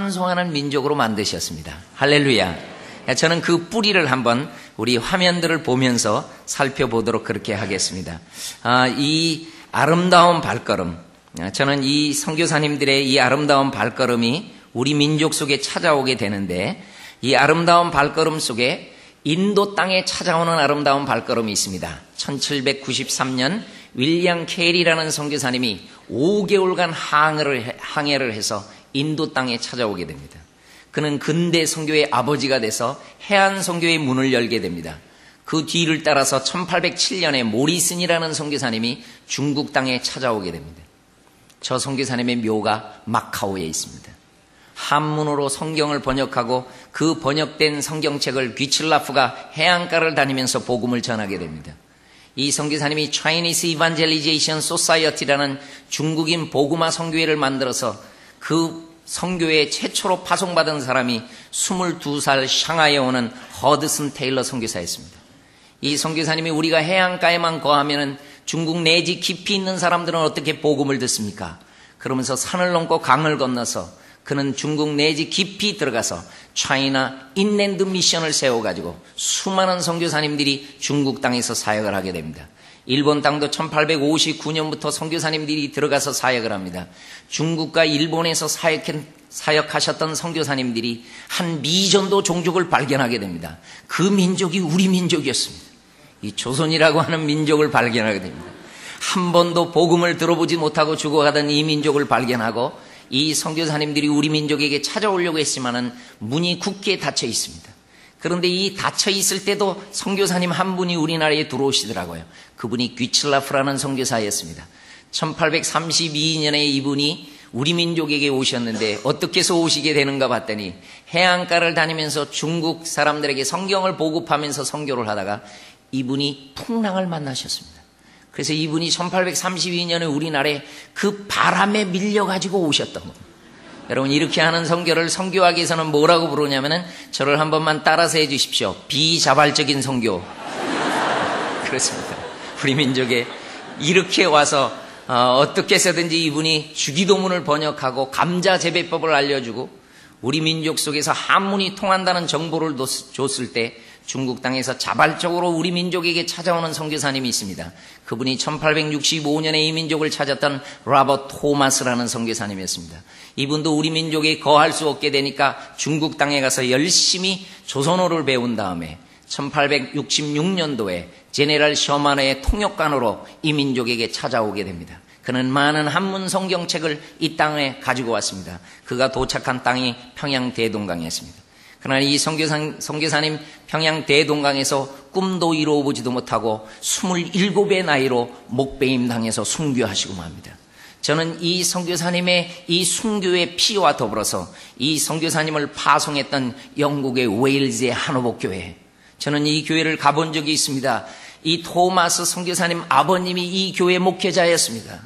찬송하는 민족으로 만드셨습니다. 할렐루야. 저는 그 뿌리를 한번 우리 화면들을 보면서 살펴보도록 그렇게 하겠습니다. 이 아름다운 발걸음, 저는 이 선교사님들의 이 아름다운 발걸음이 우리 민족 속에 찾아오게 되는데, 이 아름다운 발걸음 속에 인도 땅에 찾아오는 아름다운 발걸음이 있습니다. 1793년 윌리엄 캐리라는 선교사님이 5개월간 항해를 해서 인도 땅에 찾아오게 됩니다. 그는 근대 선교의 아버지가 돼서 해안 선교의 문을 열게 됩니다. 그 뒤를 따라서 1807년에 모리슨이라는 선교사님이 중국 땅에 찾아오게 됩니다. 저 선교사님의 묘가 마카오에 있습니다. 한문으로 성경을 번역하고 그 번역된 성경책을 귀칠라프가 해안가를 다니면서 복음을 전하게 됩니다. 이 선교사님이 Chinese Evangelization Society라는 중국인 복음화 선교회를 만들어서 그 선교회 최초로 파송받은 사람이 22살 샹하이에 오는 허드슨 테일러 선교사였습니다. 이 선교사님이 우리가 해안가에만 거하면은 중국 내지 깊이 있는 사람들은 어떻게 복음을 듣습니까? 그러면서 산을 넘고 강을 건너서 그는 중국 내지 깊이 들어가서 차이나 인랜드 미션을 세워가지고 수많은 선교사님들이 중국 땅에서 사역을 하게 됩니다. 일본 땅도 1859년부터 선교사님들이 들어가서 사역을 합니다. 중국과 일본에서 사역하셨던 선교사님들이 한 미전도 종족을 발견하게 됩니다. 그 민족이 우리 민족이었습니다. 이 조선이라고 하는 민족을 발견하게 됩니다. 한 번도 복음을 들어보지 못하고 죽어가던 이 민족을 발견하고 이 선교사님들이 우리 민족에게 찾아오려고 했지만은 문이 굳게 닫혀 있습니다. 그런데 이 닫혀 있을 때도 선교사님 한 분이 우리나라에 들어오시더라고요. 그분이 귀칠라프라는 선교사였습니다. 1832년에 이분이 우리 민족에게 오셨는데 어떻게 해서 오시게 되는가 봤더니 해안가를 다니면서 중국 사람들에게 성경을 보급하면서 선교를 하다가 이분이 풍랑을 만나셨습니다. 그래서 이분이 1832년에 우리나라에 그 바람에 밀려가지고 오셨던 겁니다. 여러분, 이렇게 하는 선교를 선교학에서는 뭐라고 부르냐면은 저를 한 번만 따라서 해 주십시오. 비자발적인 선교. 그렇습니다. 우리 민족에 이렇게 와서 어떻게 해서든지 이분이 주기도문을 번역하고 감자 재배법을 알려주고 우리 민족 속에서 한문이 통한다는 정보를 줬을 때 중국 땅에서 자발적으로 우리 민족에게 찾아오는 선교사님이 있습니다. 그분이 1865년에 이 민족을 찾았던 로버트 토마스라는 선교사님이었습니다. 이분도 우리 민족에 거할 수 없게 되니까 중국 땅에 가서 열심히 조선어를 배운 다음에 1866년도에 제네럴 셔먼의 통역관으로 이 민족에게 찾아오게 됩니다. 그는 많은 한문 성경책을 이 땅에 가지고 왔습니다. 그가 도착한 땅이 평양 대동강이었습니다. 그러나 이 선교사님 평양 대동강에서 꿈도 이루어보지도 못하고 27의 나이로 목배임 당해서 순교하시고 맙니다. 저는 이 선교사님의 이 순교의 피와 더불어서 이 선교사님을 파송했던 영국의 웨일즈의 한호복 교회, 저는 이 교회를 가본 적이 있습니다. 이 토마스 선교사님 아버님이 이 교회 목회자였습니다.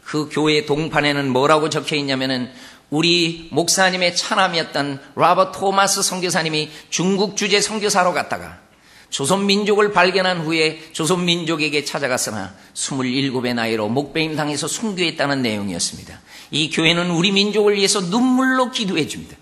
그 교회 동판에는 뭐라고 적혀 있냐면은 우리 목사님의 차남이었던 로버트 토마스 선교사님이 중국 주재 선교사로 갔다가 조선민족을 발견한 후에 조선민족에게 찾아갔으나 27의 나이로 목배임 당해서 순교했다는 내용이었습니다. 이 교회는 우리 민족을 위해서 눈물로 기도해 줍니다.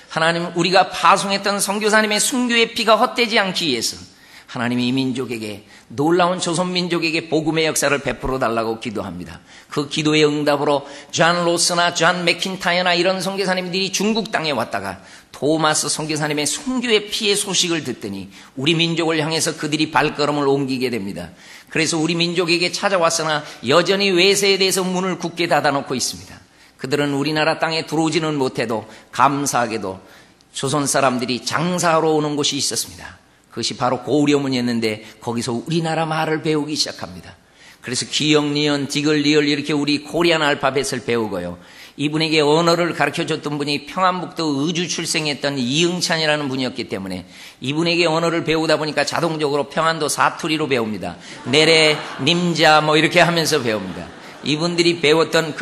하나님, 우리가 파송했던 선교사님의 순교의 피가 헛되지 않기 위해서 하나님이 이 민족에게, 놀라운 조선민족에게 복음의 역사를 베풀어 달라고 기도합니다. 그 기도의 응답으로 존 로스나 존 맥킨타이어나 이런 선교사님들이 중국 땅에 왔다가 토마스 선교사님의 순교의 피의 소식을 듣더니 우리 민족을 향해서 그들이 발걸음을 옮기게 됩니다. 그래서 우리 민족에게 찾아왔으나 여전히 외세에 대해서 문을 굳게 닫아놓고 있습니다. 그들은 우리나라 땅에 들어오지는 못해도 감사하게도 조선 사람들이 장사하러 오는 곳이 있었습니다. 그것이 바로 고려문이었는데 거기서 우리나라 말을 배우기 시작합니다. 그래서 기역, 니은, 디글, 리을 이렇게 우리 코리안 알파벳을 배우고요. 이분에게 언어를 가르쳐줬던 분이 평안북도 의주 출생했던 이응찬이라는 분이었기 때문에 이분에게 언어를 배우다 보니까 자동적으로 평안도 사투리로 배웁니다. 내래, 님자 뭐 이렇게 하면서 배웁니다. 이분들이 배웠던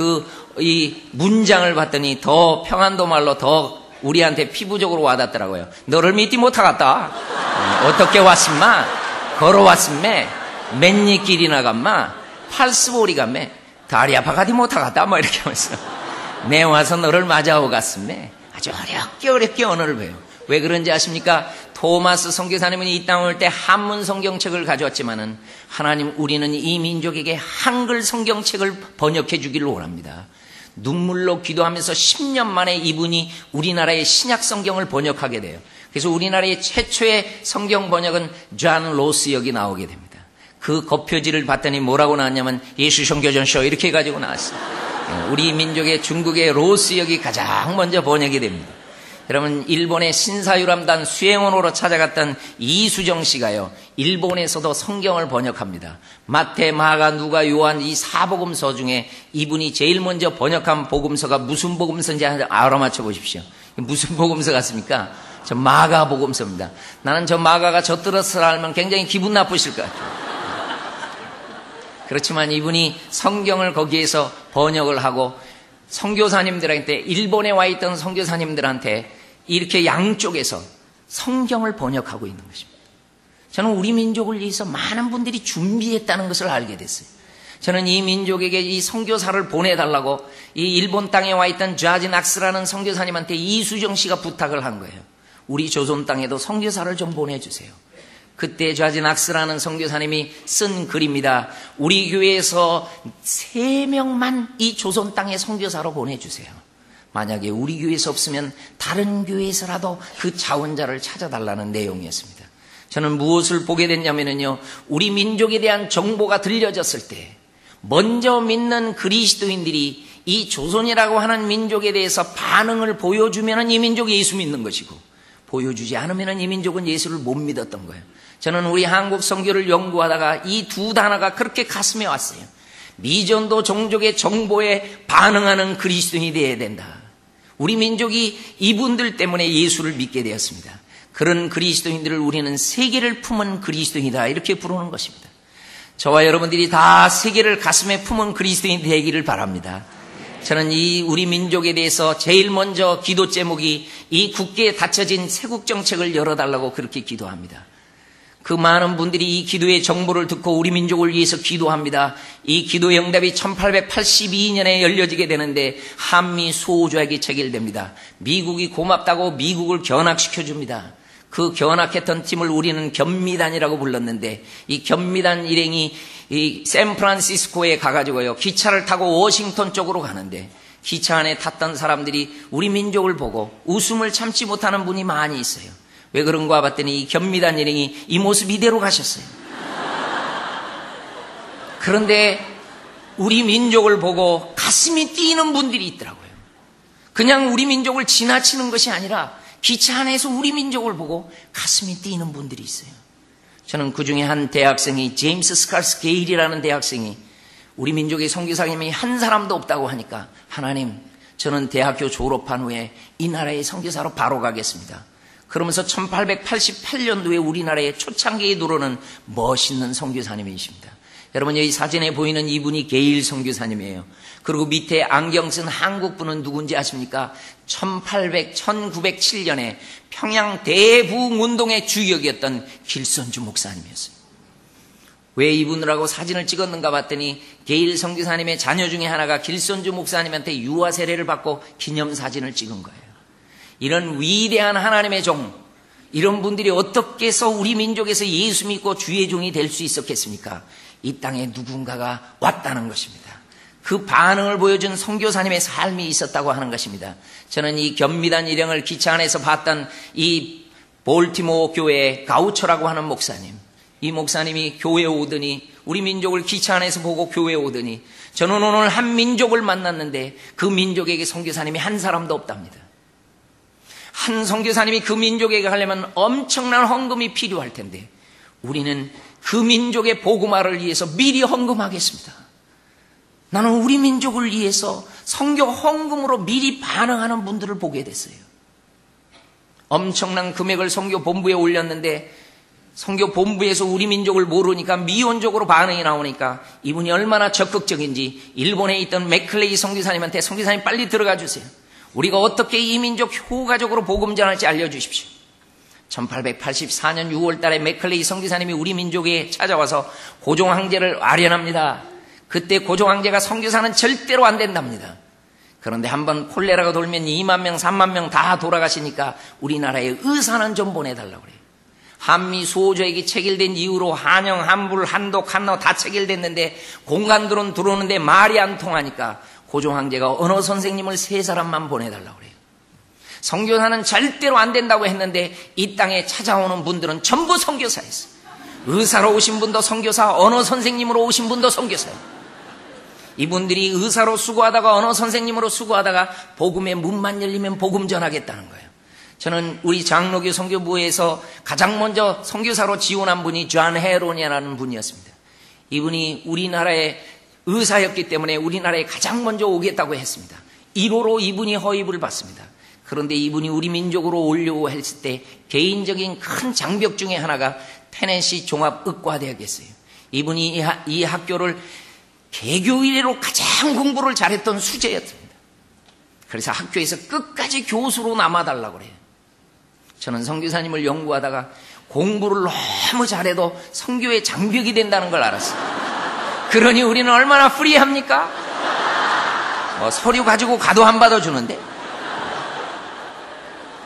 이 문장을 봤더니 더 평안도 말로 더 우리한테 피부적으로 와닿더라고요. 너를 믿지 못하겠다. 어떻게 왔음마? 걸어왔음매? 맨니 길이 나갔마? 팔스보리 갔매? 다리 아파가디 못하겠다. 뭐 이렇게 하면서 내 와서 너를 맞아오 갔음매? 아주 어렵게 언어를 배워요. 왜 그런지 아십니까? 토마스 선교사님은 이 땅에 올 때 한문 성경책을 가져왔지만은 하나님, 우리는 이 민족에게 한글 성경책을 번역해 주기를 원합니다. 눈물로 기도하면서 10년 만에 이분이 우리나라의 신약 성경을 번역하게 돼요. 그래서 우리나라의 최초의 성경 번역은 존 로스 역이 나오게 됩니다. 그 겉표지를 봤더니 뭐라고 나왔냐면 예수 선교전서 이렇게 해가지고 나왔어요. 우리 민족의 중국의 로스 역이 가장 먼저 번역이 됩니다. 여러분, 일본의 신사유람단 수행원으로 찾아갔던 이수정 씨가요, 일본에서도 성경을 번역합니다. 마태, 마가, 누가, 요한 이 사복음서 중에 이분이 제일 먼저 번역한 복음서가 무슨 복음서인지 알아맞혀 보십시오. 무슨 복음서 같습니까? 저 마가 복음서입니다. 나는 저 마가가 젖들었을 알면 굉장히 기분 나쁘실 것 같아요. 그렇지만 이분이 성경을 거기에서 번역을 하고 선교사님들한테, 일본에 와 있던 선교사님들한테 이렇게 양쪽에서 성경을 번역하고 있는 것입니다. 저는 우리 민족을 위해서 많은 분들이 준비했다는 것을 알게 됐어요. 저는 이 민족에게 이 선교사를 보내달라고 이 일본 땅에 와 있던 자지 낙스라는 선교사님한테 이수정 씨가 부탁을 한 거예요. 우리 조선 땅에도 선교사를 좀 보내주세요. 그때 자지 낙스라는 선교사님이 쓴 글입니다. 우리 교회에서 3명만 이 조선 땅에 선교사로 보내주세요. 만약에 우리 교회에서 없으면 다른 교회에서라도 그 자원자를 찾아달라는 내용이었습니다. 저는 무엇을 보게 됐냐면요, 우리 민족에 대한 정보가 들려졌을 때 먼저 믿는 그리스도인들이 이 조선이라고 하는 민족에 대해서 반응을 보여주면 이 민족이 예수 믿는 것이고, 보여주지 않으면 이 민족은 예수를 못 믿었던 거예요. 저는 우리 한국 선교를 연구하다가 이 두 단어가 그렇게 가슴에 왔어요. 미전도 종족의 정보에 반응하는 그리스도인이 되어야 된다. 우리 민족이 이분들 때문에 예수를 믿게 되었습니다. 그런 그리스도인들을 우리는 세계를 품은 그리스도인이다, 이렇게 부르는 것입니다. 저와 여러분들이 다 세계를 가슴에 품은 그리스도인이 되기를 바랍니다. 저는 이 우리 민족에 대해서 제일 먼저 기도 제목이 이 국계에 닫혀진 세국 정책을 열어달라고 그렇게 기도합니다. 그 많은 분들이 이 기도의 정보를 듣고 우리 민족을 위해서 기도합니다. 이 기도의 응답이 1882년에 열려지게 되는데 한미 수호조약이 체결됩니다. 미국이 고맙다고 미국을 견학시켜줍니다. 그 견학했던 팀을 우리는 견미단이라고 불렀는데, 이 견미단 일행이 이 샌프란시스코에 가가지고요, 기차를 타고 워싱턴 쪽으로 가는데 기차 안에 탔던 사람들이 우리 민족을 보고 웃음을 참지 못하는 분이 많이 있어요. 왜 그런가 봤더니 이 견미단 일행이 이 모습 이대로 가셨어요. 그런데 우리 민족을 보고 가슴이 뛰는 분들이 있더라고요. 그냥 우리 민족을 지나치는 것이 아니라 기차 안에서 우리 민족을 보고 가슴이 뛰는 분들이 있어요. 저는 그 중에 한 대학생이, 제임스 스칼스 게일이라는 대학생이 우리 민족의 선교사님이 한 사람도 없다고 하니까, 하나님, 저는 대학교 졸업한 후에 이 나라의 선교사로 바로 가겠습니다. 그러면서 1888년도에 우리나라에 초창기에 들어오는 멋있는 선교사님이십니다. 여러분, 여기 사진에 보이는 이분이 게일 선교사님이에요. 그리고 밑에 안경 쓴 한국분은 누군지 아십니까? 1907년에 평양 대부흥운동의 주역이었던 길선주 목사님이었어요. 왜 이분들하고 사진을 찍었는가 봤더니 게일 선교사님의 자녀 중에 하나가 길선주 목사님한테 유아 세례를 받고 기념사진을 찍은 거예요. 이런 위대한 하나님의 종, 이런 분들이 어떻게 해서 우리 민족에서 예수 믿고 주의 종이 될 수 있었겠습니까? 이 땅에 누군가가 왔다는 것입니다. 그 반응을 보여준 선교사님의 삶이 있었다고 하는 것입니다. 저는 이 견미단 일행을 기차 안에서 봤던 이 볼티모어 교회의 가우처라고 하는 목사님, 이 목사님이 교회에 오더니, 우리 민족을 기차 안에서 보고 교회에 오더니, 저는 오늘 한 민족을 만났는데 그 민족에게 선교사님이 한 사람도 없답니다. 한 선교사님이 그 민족에게 가려면 엄청난 헌금이 필요할 텐데 우리는 그 민족의 복음화를 위해서 미리 헌금하겠습니다. 나는 우리 민족을 위해서 선교 헌금으로 미리 반응하는 분들을 보게 됐어요. 엄청난 금액을 선교 본부에 올렸는데 선교 본부에서 우리 민족을 모르니까 미온적으로 반응이 나오니까 이분이 얼마나 적극적인지 일본에 있던 맥클레이 선교사님한테, 선교사님 빨리 들어가 주세요. 우리가 어떻게 이 민족 효과적으로 복음 전할지 알려주십시오. 1884년 6월 달에 맥클레이 선교사님이 우리 민족에 찾아와서 고종황제를 아련합니다. 그때 고종황제가 선교사는 절대로 안 된답니다. 그런데 한번 콜레라가 돌면 2만 명, 3만 명 다 돌아가시니까 우리나라에 의사는 좀 보내달라고 그래요. 한미 수호조약이 체결된 이후로 한영, 한불, 한독, 한러 다 체결됐는데 공간들은 들어오는데 말이 안 통하니까 고종 황제가 언어 선생님을 3사람만 보내달라고 그래요. 선교사는 절대로 안 된다고 했는데 이 땅에 찾아오는 분들은 전부 선교사였어요. 의사로 오신 분도 선교사, 언어 선생님으로 오신 분도 선교사예요. 이분들이 의사로 수고하다가 언어 선생님으로 수고하다가 복음의 문만 열리면 복음 전하겠다는 거예요. 저는 우리 장로교 선교부에서 가장 먼저 선교사로 지원한 분이 존 헤론이라는 분이었습니다. 이분이 우리나라의 의사였기 때문에 우리나라에 가장 먼저 오겠다고 했습니다. 1호로 이분이 허입을 받습니다. 그런데 이분이 우리 민족으로 오려고 했을 때 개인적인 큰 장벽 중에 하나가 테네시 종합의과대학이었어요. 이분이 이 학교를 개교 이래로 가장 공부를 잘했던 수재였습니다. 그래서 학교에서 끝까지 교수로 남아달라고 그래요. 저는 선교사님을 연구하다가 공부를 너무 잘해도 선교의 장벽이 된다는 걸 알았어요. 그러니 우리는 얼마나 프리합니까? 서류 가지고 가도 안 받아주는데.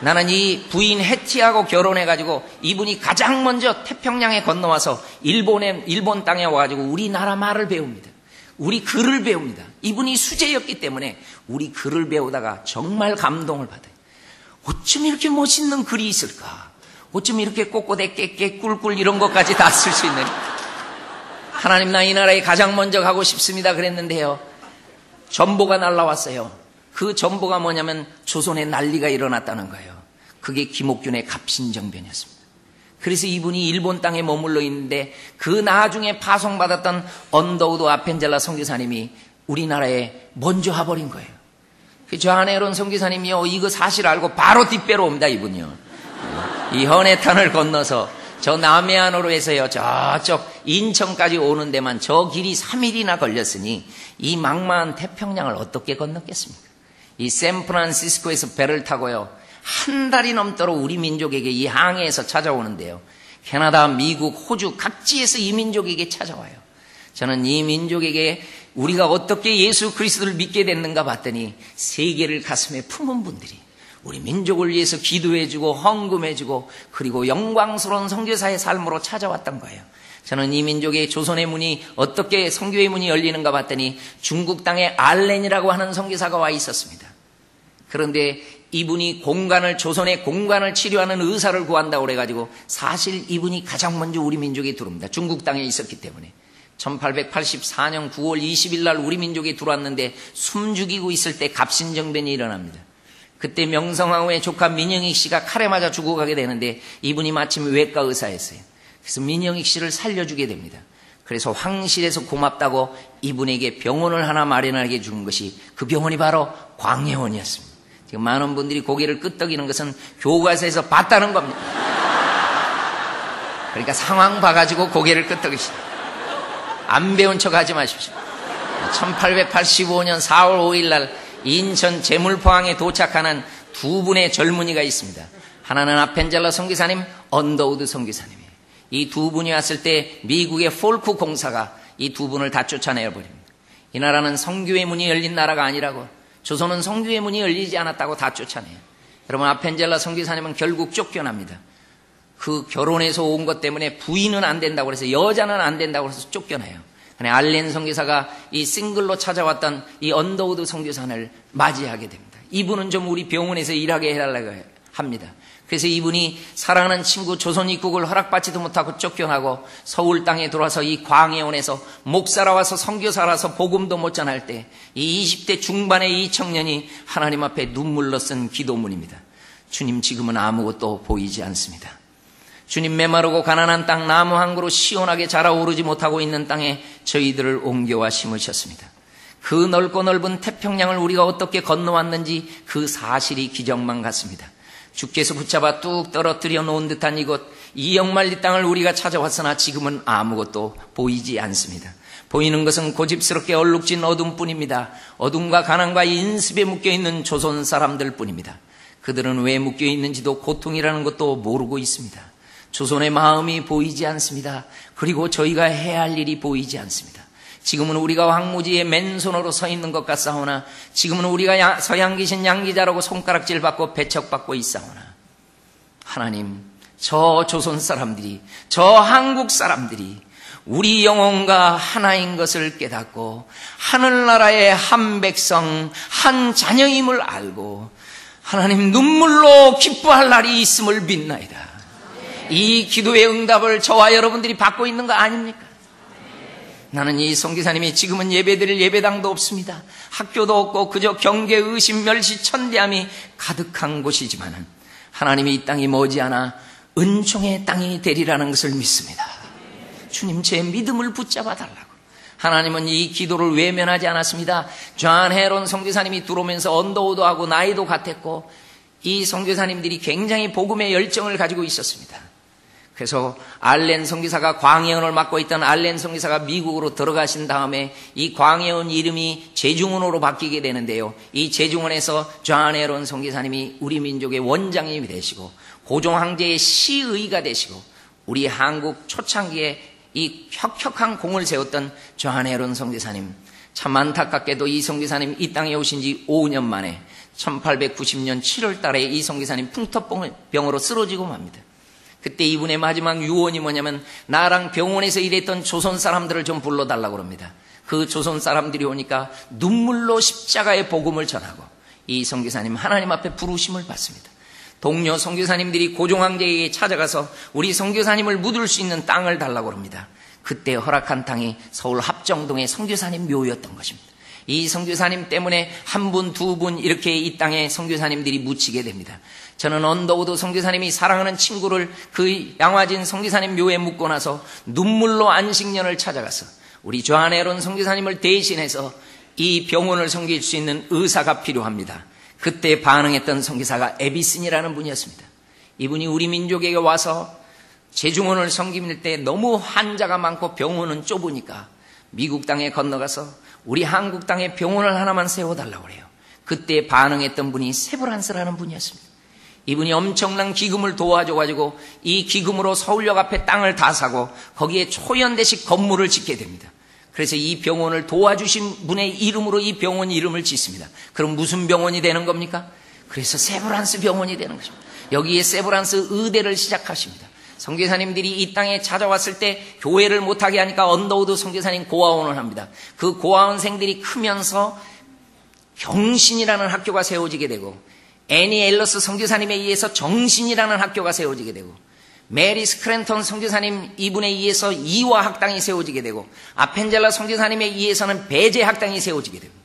나는 이 부인 해티하고 결혼해가지고 이분이 가장 먼저 태평양에 건너와서 일본 땅에 와가지고 우리나라 말을 배웁니다. 우리 글을 배웁니다. 이분이 수재였기 때문에 우리 글을 배우다가 정말 감동을 받아요. 어쩜 이렇게 멋있는 글이 있을까? 어쩜 이렇게 꼬꼬대 깨깨 꿀꿀 이런 것까지 다 쓸 수 있는. 하나님, 나 이 나라에 가장 먼저 가고 싶습니다 그랬는데요, 전보가 날라왔어요. 그 전보가 뭐냐면 조선에 난리가 일어났다는 거예요. 그게 김옥균의 갑신정변이었습니다. 그래서 이분이 일본 땅에 머물러 있는데 그 나중에 파송받았던 언더우드 아펜젤라 선교사님이 우리나라에 먼저 와버린 거예요. 존 헤론 선교사님이요, 이거 사실 알고 바로 뒷배로 옵니다. 이분이요, 이 헌해탄을 건너서 저 남해안으로 해서요, 저쪽 인천까지 오는 데만 저 길이 3일이나 걸렸으니 이 막막한 태평양을 어떻게 건넜겠습니까? 이 샌프란시스코에서 배를 타고요, 한 달이 넘도록 우리 민족에게 이 항해에서 찾아오는데요, 캐나다, 미국, 호주 각지에서 이 민족에게 찾아와요. 저는 이 민족에게 우리가 어떻게 예수 그리스도를 믿게 됐는가 봤더니 세계를 가슴에 품은 분들이 우리 민족을 위해서 기도해주고 헌금해주고 그리고 영광스러운 선교사의 삶으로 찾아왔던 거예요. 저는 이 민족의 조선의 문이 어떻게 선교의 문이 열리는가 봤더니 중국 땅에 알렌이라고 하는 선교사가 와 있었습니다. 그런데 이분이 조선의 공간을 치료하는 의사를 구한다고 그래가지고 사실 이분이 가장 먼저 우리 민족에 들어옵니다. 중국 땅에 있었기 때문에. 1884년 9월 20일 날 우리 민족에 들어왔는데 숨죽이고 있을 때 갑신정변이 일어납니다. 그때 명성황후의 조카 민영익 씨가 칼에 맞아 죽어가게 되는데 이분이 마침 외과 의사였어요. 그래서 민영익 씨를 살려주게 됩니다. 그래서 황실에서 고맙다고 이분에게 병원을 하나 마련하게 준 것이 그 병원이 바로 광해원이었습니다. 지금 많은 분들이 고개를 끄덕이는 것은 교과서에서 봤다는 겁니다. 그러니까 상황 봐가지고 고개를 끄덕이시다. 안 배운 척 하지 마십시오. 1885년 4월 5일 날 인천 제물포항에 도착하는 두 분의 젊은이가 있습니다. 하나는 아펜젤라 선교사님, 언더우드 선교사님이에요. 이 두 분이 왔을 때 미국의 폴크 공사가 이 두 분을 다 쫓아내어 버립니다. 이 나라는 선교의 문이 열린 나라가 아니라고, 조선은 선교의 문이 열리지 않았다고 다 쫓아내요. 여러분, 아펜젤라 선교사님은 결국 쫓겨납니다. 그 결혼해서 온 것 때문에 부인은 안 된다고 해서, 여자는 안 된다고 해서 쫓겨나요. 근데 알렌 선교사가 이 싱글로 찾아왔던 이 언더우드 선교사를 맞이하게 됩니다. 이분은 좀 우리 병원에서 일하게 해달라고 합니다. 그래서 이분이 사랑하는 친구 조선 입국을 허락받지도 못하고 쫓겨나고 서울 땅에 들어와서 이 광해원에서 목사라와서 선교사라서 복음도 못 전할 때 이 20대 중반의 이 청년이 하나님 앞에 눈물로 쓴 기도문입니다. 주님, 지금은 아무것도 보이지 않습니다. 주님, 메마르고 가난한 땅, 나무 한 그루 시원하게 자라오르지 못하고 있는 땅에 저희들을 옮겨와 심으셨습니다. 그 넓고 넓은 태평양을 우리가 어떻게 건너왔는지 그 사실이 기적만 같습니다. 주께서 붙잡아 뚝 떨어뜨려 놓은 듯한 이곳, 이 영말리 땅을 우리가 찾아왔으나 지금은 아무것도 보이지 않습니다. 보이는 것은 고집스럽게 얼룩진 어둠뿐입니다. 어둠과 가난과 인습에 묶여있는 조선 사람들 뿐입니다. 그들은 왜 묶여있는지도 고통이라는 것도 모르고 있습니다. 조선의 마음이 보이지 않습니다. 그리고 저희가 해야 할 일이 보이지 않습니다. 지금은 우리가 황무지에 맨손으로 서 있는 것 같사오나 지금은 우리가 서양 계신 양기자라고 손가락질 받고 배척받고 있사오나 하나님, 저 조선 사람들이, 저 한국 사람들이 우리 영혼과 하나인 것을 깨닫고 하늘나라의 한 백성, 한 자녀임을 알고 하나님 눈물로 기뻐할 날이 있음을 믿나이다. 이 기도의 응답을 저와 여러분들이 받고 있는 거 아닙니까? 나는 이 선교사님이 지금은 예배드릴 예배당도 없습니다. 학교도 없고 그저 경계, 의심, 멸시, 천대함이 가득한 곳이지만은 하나님이 이 땅이 머지않아 은총의 땅이 되리라는 것을 믿습니다. 주님, 제 믿음을 붙잡아 달라고. 하나님은 이 기도를 외면하지 않았습니다. 존 헤론 선교사님이 들어오면서 언더우드하고 나이도 같았고 이 선교사님들이 굉장히 복음의 열정을 가지고 있었습니다. 그래서 알렌 선교사가 광해은을 맡고 있던 알렌 선교사가 미국으로 들어가신 다음에 이 광해은 이름이 제중원으로 바뀌게 되는데요. 이 제중원에서 존 헤론 선교사님이 우리 민족의 원장님이 되시고 고종 황제의 시의가 되시고 우리 한국 초창기에 이 혁혁한 공을 세웠던 존 헤론 선교사님, 참 안타깝게도 이 선교사님 이 땅에 오신 지 5년 만에 1890년 7월 달에 이 선교사님 풍토병으로 쓰러지고 맙니다. 그때 이분의 마지막 유언이 뭐냐면 나랑 병원에서 일했던 조선 사람들을 좀 불러달라고 합니다. 그 조선 사람들이 오니까 눈물로 십자가의 복음을 전하고 이 선교사님 하나님 앞에 부르심을 받습니다. 동료 선교사님들이 고종 황제에게 찾아가서 우리 선교사님을 묻을 수 있는 땅을 달라고 합니다. 그때 허락한 땅이 서울 합정동의 선교사님 묘였던 것입니다. 이 선교사님 때문에 한 분, 두 분 이렇게 이 땅에 선교사님들이 묻히게 됩니다. 저는 언더우드 선교사님이 사랑하는 친구를 그 양화진 선교사님 묘에 묻고 나서 눈물로 안식년을 찾아가서 우리 존 헤론 선교사님을 대신해서 이 병원을 섬길 수 있는 의사가 필요합니다. 그때 반응했던 선교사가 에비슨이라는 분이었습니다. 이분이 우리 민족에게 와서 제중원을 섬길 때 너무 환자가 많고 병원은 좁으니까 미국 땅에 건너가서 우리 한국 땅에 병원을 하나만 세워달라고 그래요. 그때 반응했던 분이 세브란스라는 분이었습니다. 이분이 엄청난 기금을 도와줘가지고 이 기금으로 서울역 앞에 땅을 다 사고 거기에 초연대식 건물을 짓게 됩니다. 그래서 이 병원을 도와주신 분의 이름으로 이 병원 이름을 짓습니다. 그럼 무슨 병원이 되는 겁니까? 그래서 세브란스 병원이 되는 것입니다. 여기에 세브란스 의대를 시작하십니다. 선교사님들이 이 땅에 찾아왔을 때 교회를 못하게 하니까 언더우드 선교사님 고아원을 합니다. 그 고아원생들이 크면서 경신이라는 학교가 세워지게 되고 애니 앨러스 선교사님에 의해서 정신이라는 학교가 세워지게 되고 메리 스크랜턴 선교사님 이분에 의해서 이화 학당이 세워지게 되고 아펜젤라 선교사님에 의해서는 배제 학당이 세워지게 됩니다.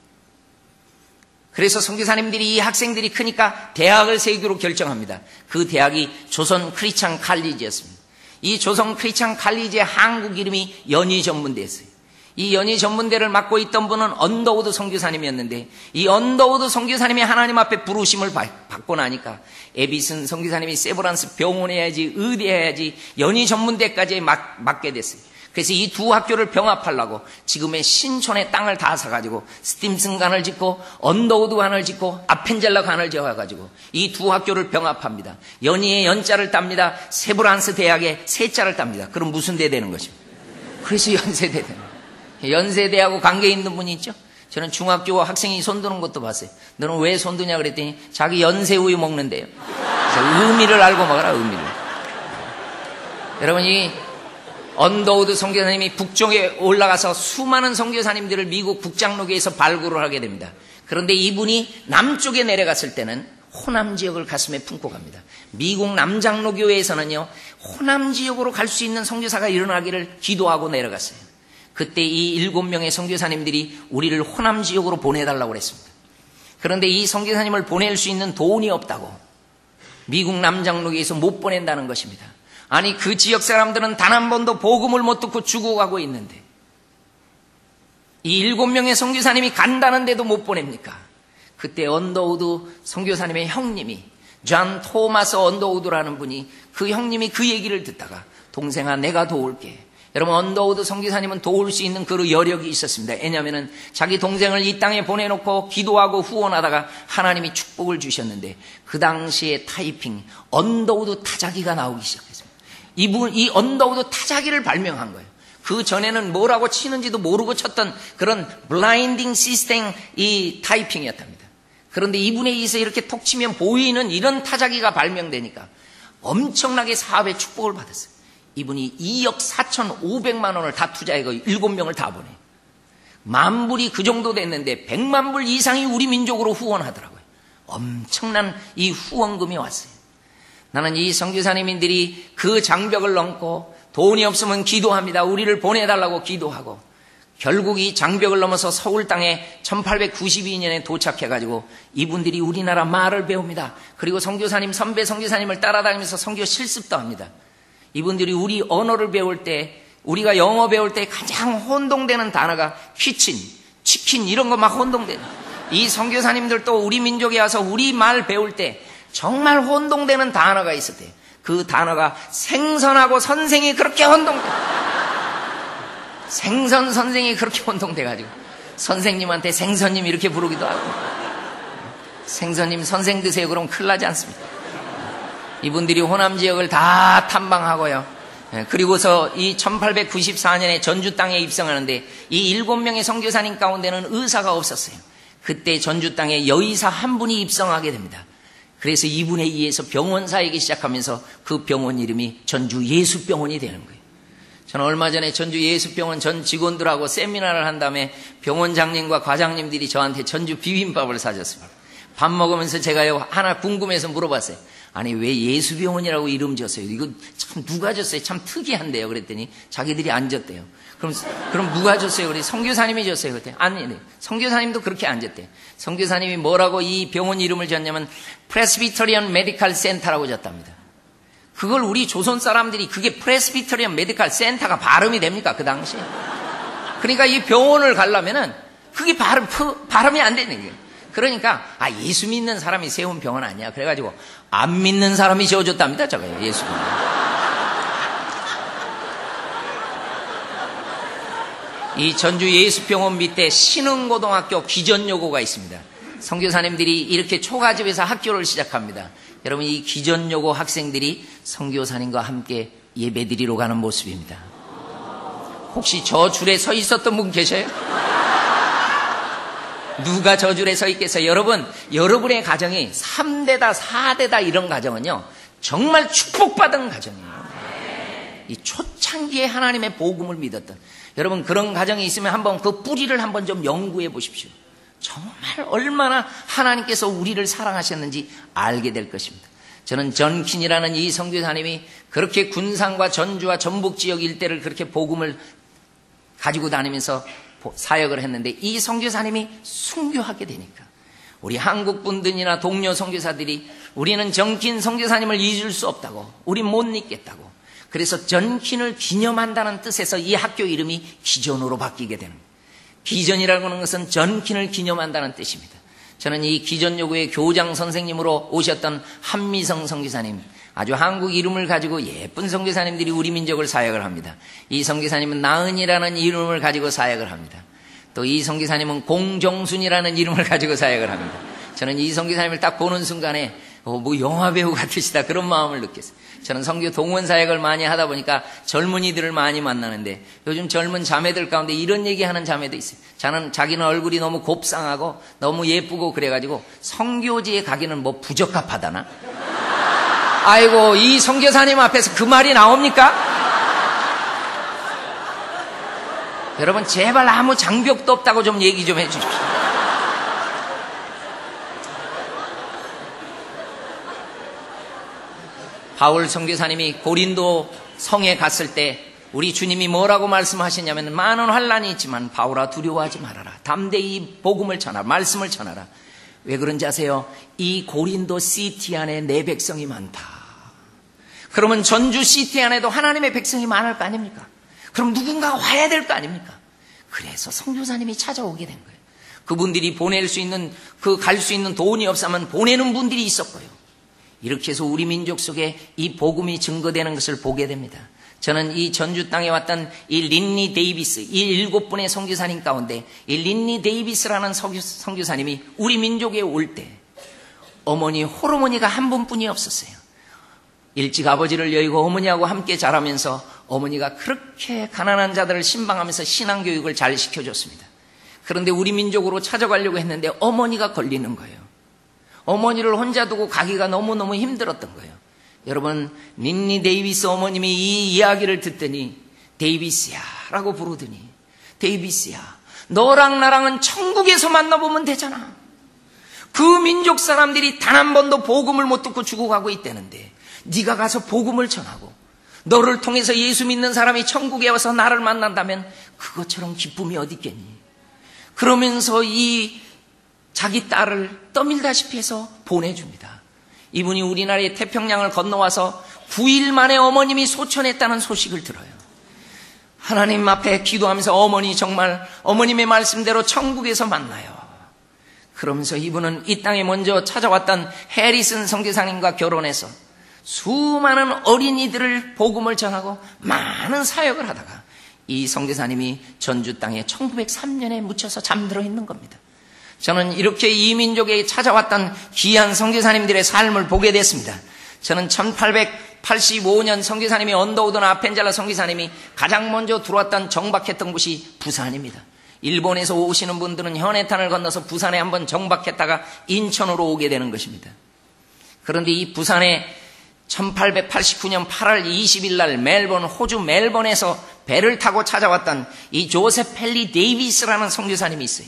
그래서 선교사님들이 이 학생들이 크니까 대학을 세우기로 결정합니다. 그 대학이 조선 크리스찬 칼리지였습니다. 이 조선 크리스찬 칼리지의 한국 이름이 연희전문대였어요. 이 연희전문대를 맡고 있던 분은 언더우드 선교사님이었는데 이 언더우드 선교사님이 하나님 앞에 부르심을 받고 나니까 에비슨 선교사님이 세브란스 병원에 해야지 의대에 해야지 연희전문대까지 맡게 됐어요. 그래서 이 두 학교를 병합하려고 지금의 신촌에 땅을 다 사가지고 스팀슨 관을 짓고 언더우드 관을 짓고 아펜젤라 관을 지어가지고 이 두 학교를 병합합니다. 연희의 연자를 땁니다. 세브란스 대학의 세자를 땁니다. 그럼 무슨 대 되는 것입니까? 그래서 연세대 되는 거예요. 연세대하고 관계 있는 분이 있죠. 저는 중학교 학생이 손드는 것도 봤어요. 너는 왜 손드냐 그랬더니 자기 연세우유 먹는데요. 그래서 의미를 알고 먹어라, 의미를. 여러분, 이 언더우드 선교사님이 북쪽에 올라가서 수많은 선교사님들을 미국 북장로교에서 발굴을 하게 됩니다. 그런데 이분이 남쪽에 내려갔을 때는 호남 지역을 가슴에 품고 갑니다. 미국 남장로교회에서는요, 호남 지역으로 갈 수 있는 선교사가 일어나기를 기도하고 내려갔어요. 그때 이 7명의 선교사님들이 우리를 호남 지역으로 보내달라고 그랬습니다. 그런데 이 선교사님을 보낼 수 있는 돈이 없다고 미국 남장로교에서 못 보낸다는 것입니다. 아니, 그 지역 사람들은 단 한 번도 복음을 못 듣고 죽어가고 있는데 이 7명의 선교사님이 간다는데도 못 보냅니까? 그때 언더우드 선교사님의 형님이 존 토마스 언더우드라는 분이 그 형님이 그 얘기를 듣다가 동생아 내가 도울게. 여러분, 언더우드 선교사님은 도울 수 있는 그 여력이 있었습니다. 왜냐하면 자기 동생을 이 땅에 보내놓고 기도하고 후원하다가 하나님이 축복을 주셨는데 그 당시에 타이핑 언더우드 타자기가 나오기 시작했습니다. 이 언더우드 타자기를 발명한 거예요. 그 전에는 뭐라고 치는지도 모르고 쳤던 그런 블라인딩 시스템 이 타이핑이었답니다. 그런데 이분에 의해서 이렇게 톡 치면 보이는 이런 타자기가 발명되니까 엄청나게 사업의 축복을 받았어요. 이분이 2억 4,500만 원을 다 투자해서 7명을 다 보내요. 만불이 그 정도 됐는데 100만 불 이상이 우리 민족으로 후원하더라고요. 엄청난 이 후원금이 왔어요. 나는 이 선교사님들이 그 장벽을 넘고 돈이 없으면 기도합니다. 우리를 보내달라고 기도하고 결국 이 장벽을 넘어서 서울 땅에 1892년에 도착해가지고 이분들이 우리나라 말을 배웁니다. 그리고 선교사님, 선배 선교사님을 따라다니면서 선교 실습도 합니다. 이분들이 우리 언어를 배울 때, 우리가 영어 배울 때 가장 혼동되는 단어가 키친, 치킨 이런 거 막 혼동되는. 이 선교사님들도 우리 민족에 와서 우리 말 배울 때 정말 혼동되는 단어가 있었대요. 그 단어가 생선하고 선생이 그렇게 혼동돼. 생선 선생이 그렇게 혼동돼가지고 선생님한테 생선님 이렇게 부르기도 하고 생선님 선생 드세요 그러면 큰일 나지 않습니까? 이분들이 호남 지역을 다 탐방하고요. 그리고서 이 1894년에 전주 땅에 입성하는데 이 7명의 선교사님 가운데는 의사가 없었어요. 그때 전주 땅에 여의사 한 분이 입성하게 됩니다. 그래서 이분에 의해서 병원 사역이 시작하면서 그 병원 이름이 전주 예수병원이 되는 거예요. 저는 얼마 전에 전주 예수병원 전 직원들하고 세미나를 한 다음에 병원장님과 과장님들이 저한테 전주 비빔밥을 사줬습니다. 밥 먹으면서 제가요 하나 궁금해서 물어봤어요. 아니 왜 예수병원이라고 이름 지었어요? 이거 참 누가 졌어요? 참 특이한데요. 그랬더니 자기들이 안 졌대요. 그럼 누가 졌어요? 그래 선교사님이 졌어요. 그랬더니 아니 선교사님도 그렇게 안 졌대요. 선교사님이 뭐라고 이 병원 이름을 지었냐면 프레스비터리언 메디칼 센터라고 졌답니다. 그걸 우리 조선 사람들이 그게 프레스비터리언 메디칼 센터가 발음이 됩니까? 그 당시에. 그러니까 이 병원을 가려면은 그게 발음이 안 되는 거예요. 그러니까 예수 믿는 사람이 세운 병원 아니야. 그래가지고 안 믿는 사람이 지어줬답니다. 저거요. 예수병원. 이 전주 예수병원 밑에 신흥고등학교 기전여고가 있습니다. 선교사님들이 이렇게 초가집에서 학교를 시작합니다. 여러분 이 기전여고 학생들이 선교사님과 함께 예배드리러 가는 모습입니다. 혹시 저 줄에 서 있었던 분 계셔요? 누가 저 줄에 서 있겠어요? 여러분, 여러분의 가정이 3대다 4대다 이런 가정은요 정말 축복받은 가정이에요. 이 초창기에 하나님의 복음을 믿었던 여러분 그런 가정이 있으면 한번 그 뿌리를 한번 좀 연구해 보십시오. 정말 얼마나 하나님께서 우리를 사랑하셨는지 알게 될 것입니다. 저는 전킨이라는 이 선교사님이 그렇게 군산과 전주와 전북 지역 일대를 그렇게 복음을 가지고 다니면서 사역을 했는데 이 선교사님이 순교하게 되니까 우리 한국 분들이나 동료 선교사들이 우리는 전킨 선교사님을 잊을 수 없다고, 우리 못 잊겠다고. 그래서 전킨을 기념한다는 뜻에서 이 학교 이름이 기전으로 바뀌게 되는 거예요. 기전이라고 하는 것은 전킨을 기념한다는 뜻입니다. 저는 이 기전여고의 교장 선생님으로 오셨던 한미성 선교사님, 아주 한국 이름을 가지고 예쁜 선교사님들이 우리 민족을 사역을 합니다. 이 선교사님은 나은이라는 이름을 가지고 사역을 합니다. 또 이 선교사님은 공정순이라는 이름을 가지고 사역을 합니다. 저는 이 선교사님을 딱 보는 순간에 뭐 영화배우 같으시다 그런 마음을 느꼈어요. 저는 선교 동원 사역을 많이 하다 보니까 젊은이들을 많이 만나는데 요즘 젊은 자매들 가운데 이런 얘기하는 자매도 있어요. 자기는 얼굴이 너무 곱상하고 너무 예쁘고 그래가지고 선교지에 가기는 뭐 부적합하다나? 아이고 이 선교사님 앞에서 그 말이 나옵니까? 여러분 제발 아무 장벽도 없다고 좀 얘기 좀 해주십시오. 바울 선교사님이 고린도 성에 갔을 때 우리 주님이 뭐라고 말씀하시냐면 많은 환난이 있지만 바울아 두려워하지 말아라. 담대히 복음을 전하라. 말씀을 전하라. 왜 그런지 아세요? 이 고린도 시티 안에 내 백성이 많다. 그러면 전주 시티 안에도 하나님의 백성이 많을 거 아닙니까? 그럼 누군가 와야 될 거 아닙니까? 그래서 선교사님이 찾아오게 된 거예요. 그분들이 보낼 수 있는 갈 수 있는 돈이 없으면 보내는 분들이 있었고요. 이렇게 해서 우리 민족 속에 이 복음이 증거되는 것을 보게 됩니다. 저는 이 전주 땅에 왔던 이 린니 데이비스, 이 7분의 선교사님 가운데 이 린니 데이비스라는 선교사님이 우리 민족에 올 때 어머니 홀어머니가 한 분뿐이 없었어요. 일찍 아버지를 여의고 어머니하고 함께 자라면서 어머니가 그렇게 가난한 자들을 신방하면서 신앙교육을 잘 시켜줬습니다. 그런데 우리 민족으로 찾아가려고 했는데 어머니가 걸리는 거예요. 어머니를 혼자 두고 가기가 너무너무 힘들었던 거예요. 여러분, 닌니 데이비스 어머님이 이 이야기를 듣더니 데이비스야 라고 부르더니, 데이비스야, 너랑 나랑은 천국에서 만나보면 되잖아. 그 민족 사람들이 단 한 번도 복음을 못 듣고 죽어가고 있다는데 네가 가서 복음을 전하고 너를 통해서 예수 믿는 사람이 천국에 와서 나를 만난다면 그것처럼 기쁨이 어디 있겠니? 그러면서 이 자기 딸을 떠밀다시피 해서 보내줍니다. 이분이 우리나라의 태평양을 건너와서 9일 만에 어머님이 소천했다는 소식을 들어요. 하나님 앞에 기도하면서 어머니 정말 어머님의 말씀대로 천국에서 만나요. 그러면서 이분은 이 땅에 먼저 찾아왔던 해리슨 선교사님과 결혼해서 수많은 어린이들을 복음을 전하고 많은 사역을 하다가 이 선교사님이 전주 땅에 1903년에 묻혀서 잠들어 있는 겁니다. 저는 이렇게 이 민족에 찾아왔던 귀한 선교사님들의 삶을 보게 됐습니다. 저는 1885년 선교사님이 언더우드나 아펜젤라 선교사님이 가장 먼저 들어왔던 정박했던 곳이 부산입니다. 일본에서 오시는 분들은 현해탄을 건너서 부산에 한번 정박했다가 인천으로 오게 되는 것입니다. 그런데 이 부산에 1889년 8월 20일 날 멜번, 호주 멜번에서 배를 타고 찾아왔던 이 조셉 펠리 데이비스라는 선교사님이 있어요.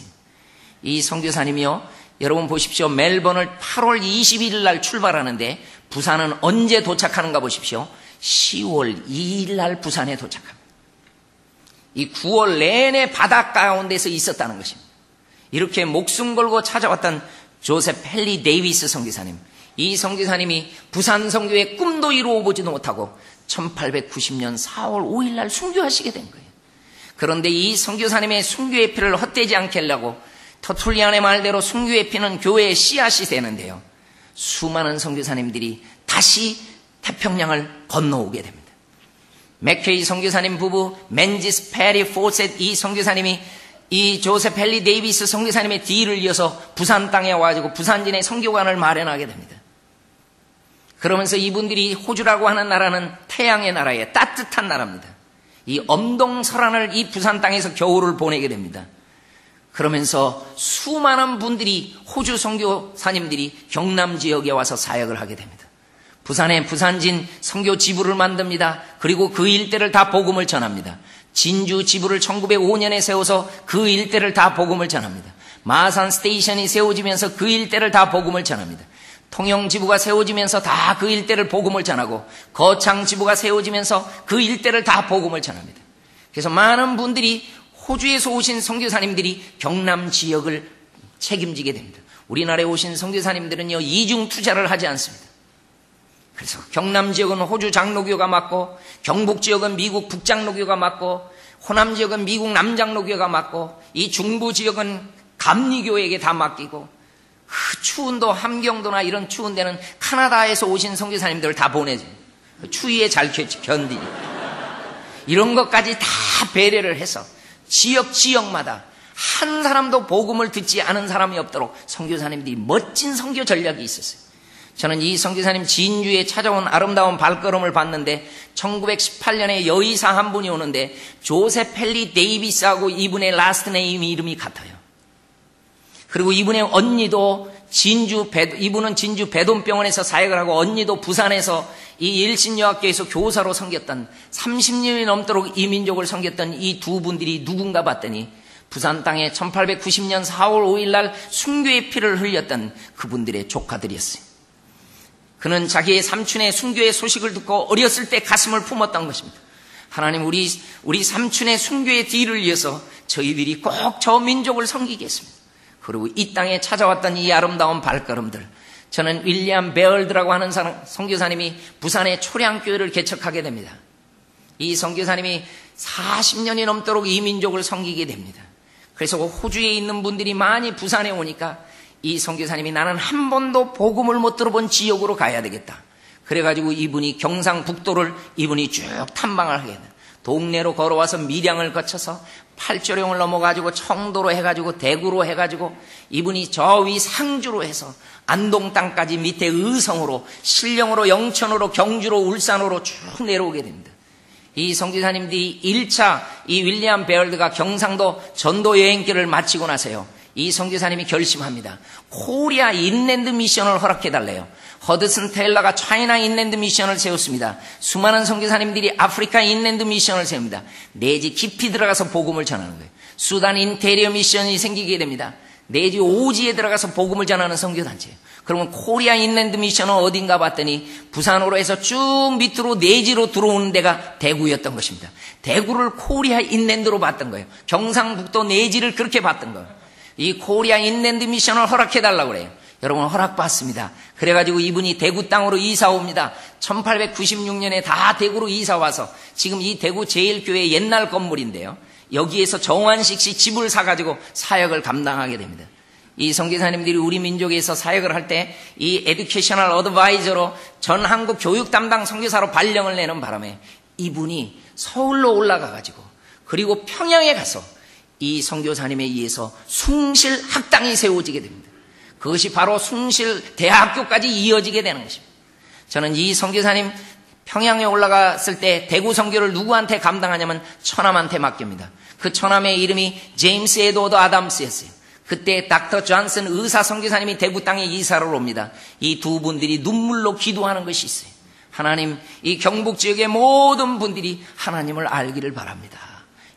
이 선교사님이요, 여러분 보십시오. 멜번을 8월 21일 날 출발하는데 부산은 언제 도착하는가 보십시오. 10월 2일 날 부산에 도착합니다. 이 9월 내내 바닷가 가운데서 있었다는 것입니다. 이렇게 목숨 걸고 찾아왔던 조셉 펠리 데이비스 선교사님, 이 선교사님이 부산 선교의 꿈도 이루어보지도 못하고 1890년 4월 5일 날 순교하시게 된 거예요. 그런데 이 선교사님의 순교의 피를 헛되지 않게 하려고 터툴리안의 말대로 순교의 피는 교회의 씨앗이 되는데요, 수많은 선교사님들이 다시 태평양을 건너오게 됩니다. 맥케이 선교사님 부부, 맨지스 페리 포셋 이 선교사님이 이 조셉 펠리 데이비스 선교사님의 뒤를 이어서 부산 땅에 와가지고 부산진의 선교관을 마련하게 됩니다. 그러면서 이분들이 호주라고 하는 나라는 태양의 나라예요. 따뜻한 나라입니다. 이 엄동설안을 이 부산 땅에서 겨울을 보내게 됩니다. 그러면서 수많은 분들이, 호주 선교사님들이 경남 지역에 와서 사역을 하게 됩니다. 부산에 부산진 선교 지부를 만듭니다. 그리고 그 일대를 다 복음을 전합니다. 진주 지부를 1905년에 세워서 그 일대를 다 복음을 전합니다. 마산 스테이션이 세워지면서 그 일대를 다 복음을 전합니다. 통영 지부가 세워지면서 다 그 일대를 복음을 전하고, 거창 지부가 세워지면서 그 일대를 다 복음을 전합니다. 그래서 많은 분들이, 호주에서 오신 선교사님들이 경남 지역을 책임지게 됩니다. 우리나라에 오신 선교사님들은요, 이중 투자를 하지 않습니다. 그래서 경남 지역은 호주 장로교가 맡고, 경북 지역은 미국 북장로교가 맡고, 호남 지역은 미국 남장로교가 맡고, 이 중부 지역은 감리교에게 다 맡기고, 그 추운도 함경도나 이런 추운 데는 카나다에서 오신 선교사님들을 다 보내줘요. 추위에 잘 견디니. 이런 것까지 다 배려를 해서 지역마다 한 사람도 복음을 듣지 않은 사람이 없도록 선교사님들이 멋진 선교 전략이 있었어요. 저는 이 선교사님 진주에 찾아온 아름다운 발걸음을 봤는데 1918년에 여의사 한 분이 오는데 조셉 펠리 데이비스하고 이분의 라스트 네임 이름이 같아요. 그리고 이분의 언니도 이분은 진주 배돈병원에서 사역을 하고, 언니도 부산에서 이 일신여학교에서 교사로 섬겼던, 30년이 넘도록 이 민족을 섬겼던 이 두 분들이 누군가 봤더니 부산 땅에 1890년 4월 5일 날 순교의 피를 흘렸던 그분들의 조카들이었어요. 그는 자기의 삼촌의 순교의 소식을 듣고 어렸을 때 가슴을 품었던 것입니다. 하나님, 우리 삼촌의 순교의 뒤를 이어서 저희들이 꼭 저 민족을 섬기겠습니다. 그리고 이 땅에 찾아왔던 이 아름다운 발걸음들, 저는 윌리엄 베얼드라고 하는 선교사님이 부산의 초량교회를 개척하게 됩니다. 이 선교사님이 40년이 넘도록 이 민족을 섬기게 됩니다. 그래서 호주에 있는 분들이 많이 부산에 오니까 이 선교사님이 나는 한 번도 복음을 못 들어본 지역으로 가야 되겠다. 그래가지고 이분이 경상북도를 이분이 쭉 탐방을 하게 됩니다. 동네로 걸어와서 밀양을 거쳐서 팔조령을 넘어가지고 청도로 해가지고 대구로 해가지고 이분이 저 위 상주로 해서 안동 땅까지 밑에 의성으로, 신령으로, 영천으로, 경주로, 울산으로 쭉 내려오게 됩니다. 이 선교사님들이 1차 이 윌리엄 베럴드가 경상도 전도 여행길을 마치고 나서요, 이 선교사님이 결심합니다. 코리아 인랜드 미션을 허락해달래요. 허드슨 테일러가 차이나 인랜드 미션을 세웠습니다. 수많은 선교사님들이 아프리카 인랜드 미션을 세웁니다. 내지 깊이 들어가서 복음을 전하는 거예요. 수단 인테리어 미션이 생기게 됩니다. 내지 오지에 들어가서 복음을 전하는 선교단체예요. 그러면 코리아 인랜드 미션은 어딘가 봤더니 부산으로 해서 쭉 밑으로 내지로 들어오는 데가 대구였던 것입니다. 대구를 코리아 인랜드로 봤던 거예요. 경상북도 내지를 그렇게 봤던 거예요. 이 코리아 인랜드 미션을 허락해달라고 그래요. 여러분, 허락받습니다. 그래가지고 이분이 대구 땅으로 이사 옵니다. 1896년에 다 대구로 이사 와서 지금 이 대구 제일교회 옛날 건물인데요, 여기에서 정환식 씨 집을 사가지고 사역을 감당하게 됩니다. 이 선교사님들이 우리 민족에서 사역을 할 때 이 에듀케이셔널 어드바이저로 전 한국 교육 담당 선교사로 발령을 내는 바람에 이분이 서울로 올라가가지고 그리고 평양에 가서 이 선교사님에 의해서 숭실 학당이 세워지게 됩니다. 그것이 바로 숭실 대학교까지 이어지게 되는 것입니다. 저는 이 선교사님 평양에 올라갔을 때 대구 선교를 누구한테 감당하냐면 처남한테 맡깁니다. 그 처남의 이름이 제임스 에드워드 아담스였어요. 그때 닥터 존슨 의사 선교사님이 대구 땅에 이사를 옵니다. 이 두 분들이 눈물로 기도하는 것이 있어요. 하나님, 이 경북 지역의 모든 분들이 하나님을 알기를 바랍니다.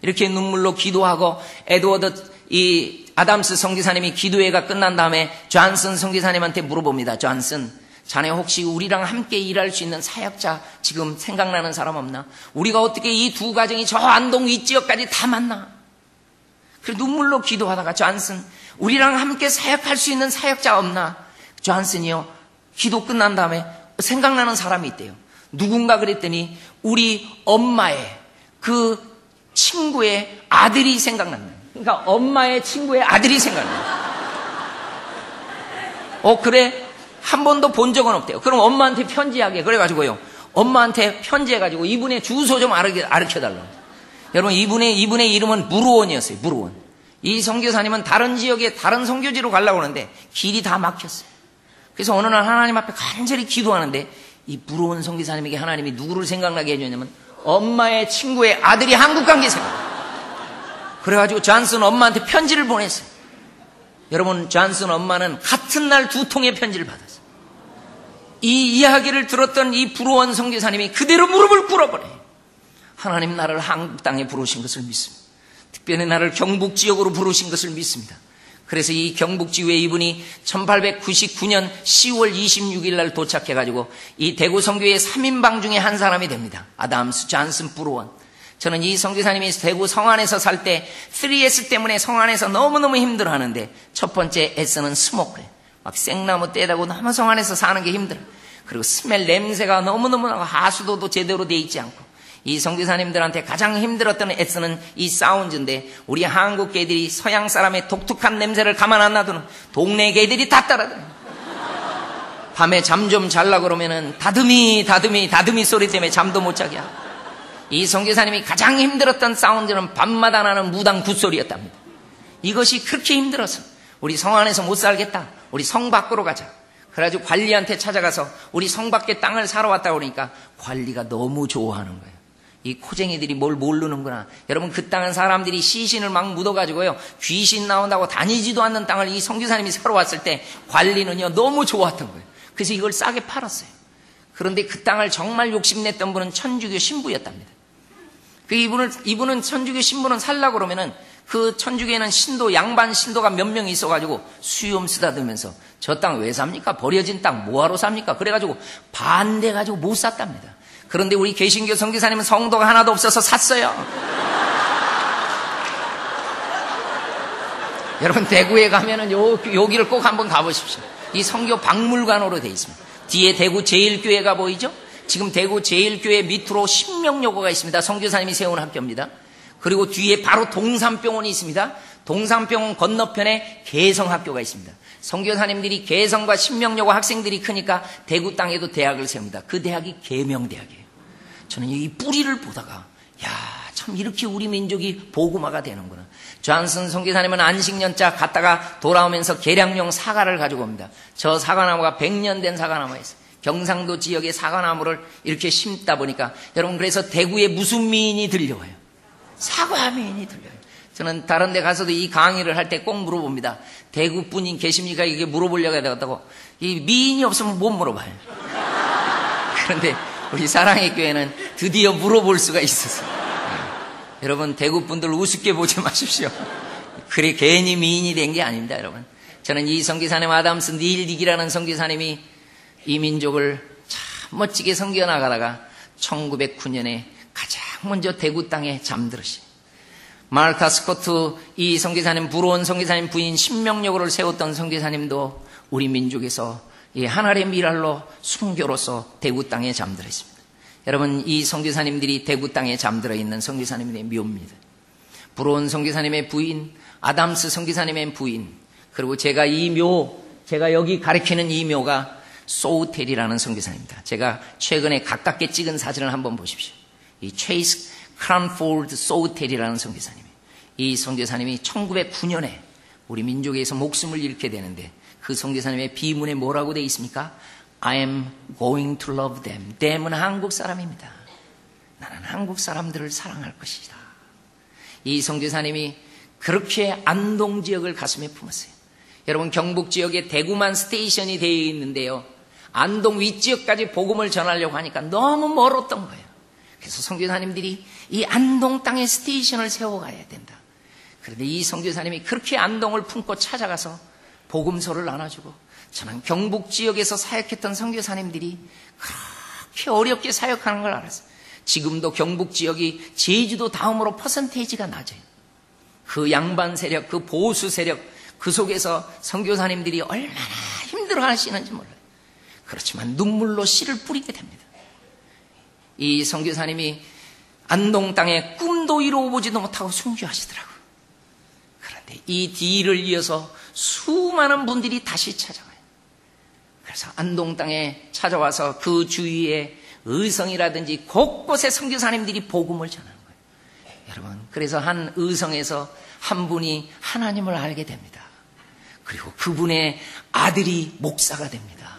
이렇게 눈물로 기도하고 에드워드 이 아담스 선교사님이 기도회가 끝난 다음에 존슨 선교사님한테 물어봅니다. 존슨, 자네 혹시 우리랑 함께 일할 수 있는 사역자 지금 생각나는 사람 없나? 우리가 어떻게 이 두 가정이 저 안동 윗지역까지 다 만나? 그래서 눈물로 기도하다가 존슨, 우리랑 함께 사역할 수 있는 사역자 없나? 존슨이요, 기도 끝난 다음에 생각나는 사람이 있대요. 누군가 그랬더니 우리 엄마의 그 친구의 아들이 생각난다. 그러니까 엄마의 친구의 아들이 생각나요. 그래? 한 번도 본 적은 없대요. 그럼 엄마한테 편지하게. 그래가지고요, 엄마한테 편지해가지고 이분의 주소 좀 알려달라고. 여러분, 이분의 이름은 무르원이었어요. 무르원. 이 선교사님은 다른 지역에 다른 선교지로 가려고 하는데 길이 다 막혔어요. 그래서 어느 날 하나님 앞에 간절히 기도하는데 이 무르원 선교사님에게 하나님이 누구를 생각나게 해주냐면 엄마의 친구의 아들이 한국 간 게 생각나요. 그래가지고 존슨 엄마한테 편지를 보냈어요. 여러분, 존슨 엄마는 같은 날 2통의 편지를 받았어요. 이 이야기를 들었던 이 불우원 선교사님이 그대로 무릎을 꿇어버려요. 하나님, 나를 한국 땅에 부르신 것을 믿습니다. 특별히 나를 경북 지역으로 부르신 것을 믿습니다. 그래서 이 경북 지역에 이분이 1899년 10월 26일 날 도착해가지고 이 대구 선교의 3인방 중에 한 사람이 됩니다. 아담스 존슨 불우원. 저는 이 선교사님이 대구 성안에서 살 때 3S 때문에 성안에서 너무너무 힘들어하는데 첫 번째 S는 스모크예요. 막 생나무 떼다고 너무 성안에서 사는 게 힘들어요. 그리고 스멜 냄새가 너무너무 나고 하수도도 제대로 돼 있지 않고, 이 선교사님들한테 가장 힘들었던 S는 이 사운드인데 우리 한국 개들이 서양 사람의 독특한 냄새를 가만 안 놔두는 동네 개들이 다 따라다녀요. 밤에 잠 좀 잘라 그러면은 다듬이 소리 때문에 잠도 못 자게 하고, 이 선교사님이 가장 힘들었던 사운드는 밤마다 나는 무당 굿소리였답니다. 이것이 그렇게 힘들어서 우리 성 안에서 못 살겠다, 우리 성 밖으로 가자. 그래가지고 관리한테 찾아가서 우리 성 밖에 땅을 사러 왔다 그러니까 관리가 너무 좋아하는 거예요. 이 코쟁이들이 뭘 모르는구나. 여러분, 그 땅은 사람들이 시신을 막 묻어가지고요, 귀신 나온다고 다니지도 않는 땅을 이 선교사님이 사러 왔을 때 관리는요 너무 좋았던 거예요. 그래서 이걸 싸게 팔았어요. 그런데 그 땅을 정말 욕심냈던 분은 천주교 신부였답니다. 이분은 천주교 신부는 살려고 그러면은 그 천주교에는 신도, 양반 신도가 몇 명 있어가지고 수염 쓰다듬으면서 저 땅 왜 삽니까? 버려진 땅 뭐하러 삽니까? 그래가지고 반대가지고 못 샀답니다. 그런데 우리 개신교 선교사님은 성도가 하나도 없어서 샀어요. 여러분, 대구에 가면은 여기를 꼭 한번 가보십시오. 이 선교 박물관으로 되어 있습니다. 뒤에 대구 제일교회가 보이죠? 지금 대구 제일교회 밑으로 신명여고가 있습니다. 선교사님이 세운 학교입니다. 그리고 뒤에 바로 동산병원이 있습니다. 동산병원 건너편에 개성학교가 있습니다. 선교사님들이 개성과 신명여고 학생들이 크니까 대구 땅에도 대학을 세웁니다. 그 대학이 계명대학이에요. 저는 이 뿌리를 보다가, 야, 참 이렇게 우리 민족이 복음화가 되는구나. 존슨 선교사님은 안식년자 갔다가 돌아오면서 계량용 사과를 가지고 옵니다. 저 사과나무가 100년 된 사과나무였어요. 경상도 지역의 사과나무를 이렇게 심다 보니까 여러분, 그래서 대구에 무슨 미인이 들려와요? 사과 미인이 들려요. 저는 다른 데 가서도 이 강의를 할 때 꼭 물어봅니다. 대구 분인 계십니까? 이게 물어보려고 해가지고 이 미인이 없으면 못 물어봐요. 그런데 우리 사랑의 교회는 드디어 물어볼 수가 있었어요. 여러분, 대구 분들 우습게 보지 마십시오. 그래 괜히 미인이 된 게 아닙니다, 여러분. 저는 이 선교사님 아담스 닐 딕이라는 선교사님이 이 민족을 참 멋지게 섬겨 나가다가 1909년에 가장 먼저 대구 땅에 잠들으시. 마르타 스코트 이 선교사님, 부러운 선교사님 부인 신명력을 세웠던 선교사님도 우리 민족에서 이 하나의 미랄로 순교로서 대구 땅에 잠들었습니다. 여러분, 이 선교사님들이 대구 땅에 잠들어 있는 선교사님의 묘입니다. 부러운 선교사님의 부인, 아담스 선교사님의 부인, 그리고 제가 여기 가리키는 이 묘가 소우텔이라는 선교사입니다. 제가 최근에 가깝게 찍은 사진을 한번 보십시오. 이 체이스 크란폴드 소우텔이라는 선교사님이, 이 선교사님이 1909년에 우리 민족에서 목숨을 잃게 되는데 그 선교사님의 비문에 뭐라고 되어 있습니까? I am going to love them. them은 한국 사람입니다. 나는 한국 사람들을 사랑할 것이다. 이 선교사님이 그렇게 안동 지역을 가슴에 품었어요. 여러분, 경북 지역에 대구만 스테이션이 되어 있는데요, 안동 윗지역까지 복음을 전하려고 하니까 너무 멀었던 거예요. 그래서 선교사님들이 이 안동 땅에 스테이션을 세워가야 된다. 그런데 이 선교사님이 그렇게 안동을 품고 찾아가서 복음서를 나눠주고, 저는 경북 지역에서 사역했던 선교사님들이 그렇게 어렵게 사역하는 걸 알았어요. 지금도 경북 지역이 제주도 다음으로 퍼센테이지가 낮아요. 그 양반 세력, 그 보수 세력, 그 속에서 선교사님들이 얼마나 힘들어 하시는지 몰라요. 그렇지만 눈물로 씨를 뿌리게 됩니다. 이 선교사님이 안동 땅에 꿈도 이루어보지도 못하고 순교하시더라고요. 그런데 이 뒤를 이어서 수많은 분들이 다시 찾아와요. 그래서 안동 땅에 찾아와서 그 주위에 의성이라든지 곳곳에 선교사님들이 복음을 전하는 거예요. 여러분, 그래서 한 의성에서 한 분이 하나님을 알게 됩니다. 그리고 그분의 아들이 목사가 됩니다.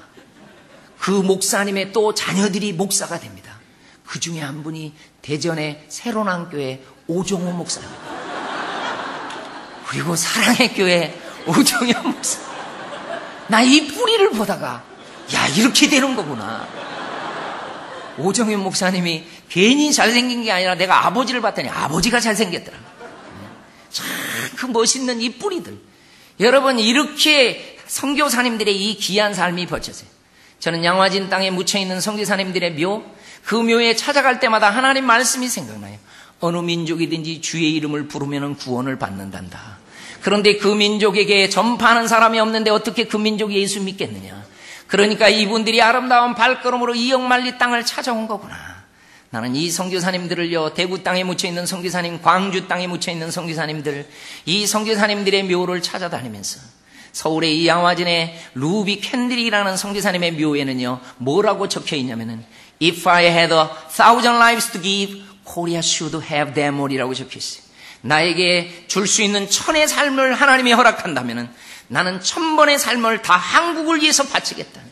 그 목사님의 또 자녀들이 목사가 됩니다. 그 중에 한 분이 대전의 새로남교회 오종호 목사입니다. 그리고 사랑의 교회 오종현 목사. 나 이 뿌리를 보다가 야, 이렇게 되는 거구나. 오정현 목사님이 괜히 잘생긴 게 아니라 내가 아버지를 봤더니 아버지가 잘생겼더라. 참 그 멋있는 이 뿌리들. 여러분, 이렇게 선교사님들의 이 귀한 삶이 버텨져요. 저는 양화진 땅에 묻혀있는 선교사님들의 묘, 그 묘에 찾아갈 때마다 하나님 말씀이 생각나요. 어느 민족이든지 주의 이름을 부르면 구원을 받는단다. 그런데 그 민족에게 전파하는 사람이 없는데 어떻게 그 민족이 예수 믿겠느냐. 그러니까 이분들이 아름다운 발걸음으로 이 억만리 땅을 찾아온 거구나. 나는 이 선교사님들을요, 대구 땅에 묻혀있는 선교사님, 광주 땅에 묻혀있는 선교사님들, 이 선교사님들의 묘를 찾아다니면서 서울의 이 양화진의 루비 캔들이라는 선교사님의 묘에는요, 뭐라고 적혀있냐면은 If I had 1,000 lives to give, Korea should have them all이라고 적혀있어요. 나에게 줄 수 있는 1000의 삶을 하나님이 허락한다면은 나는 1000번의 삶을 다 한국을 위해서 바치겠다.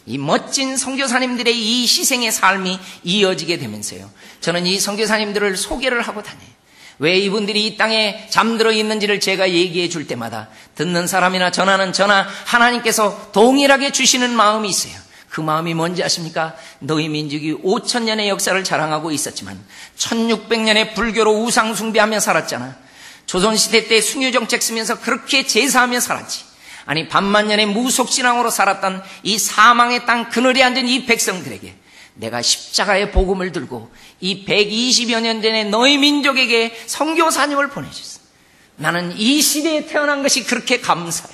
이 멋진 선교사님들의 이 희생의 삶이 이어지게 되면서요, 저는 이 선교사님들을 소개를 하고 다녀요. 왜 이분들이 이 땅에 잠들어 있는지를 제가 얘기해 줄 때마다 듣는 사람이나 전하는 저나 하나님께서 동일하게 주시는 마음이 있어요. 그 마음이 뭔지 아십니까? 너희 민족이 5000년의 역사를 자랑하고 있었지만 1600년의 불교로 우상 숭배하며 살았잖아. 조선시대 때 숭유정책 쓰면서 그렇게 제사하며 살았지. 아니, 반만년의 무속신앙으로 살았던 이 사망의 땅 그늘에 앉은 이 백성들에게 내가 십자가의 복음을 들고 이 120여 년 전에 너희 민족에게 선교사님을 보내줬어. 나는 이 시대에 태어난 것이 그렇게 감사해.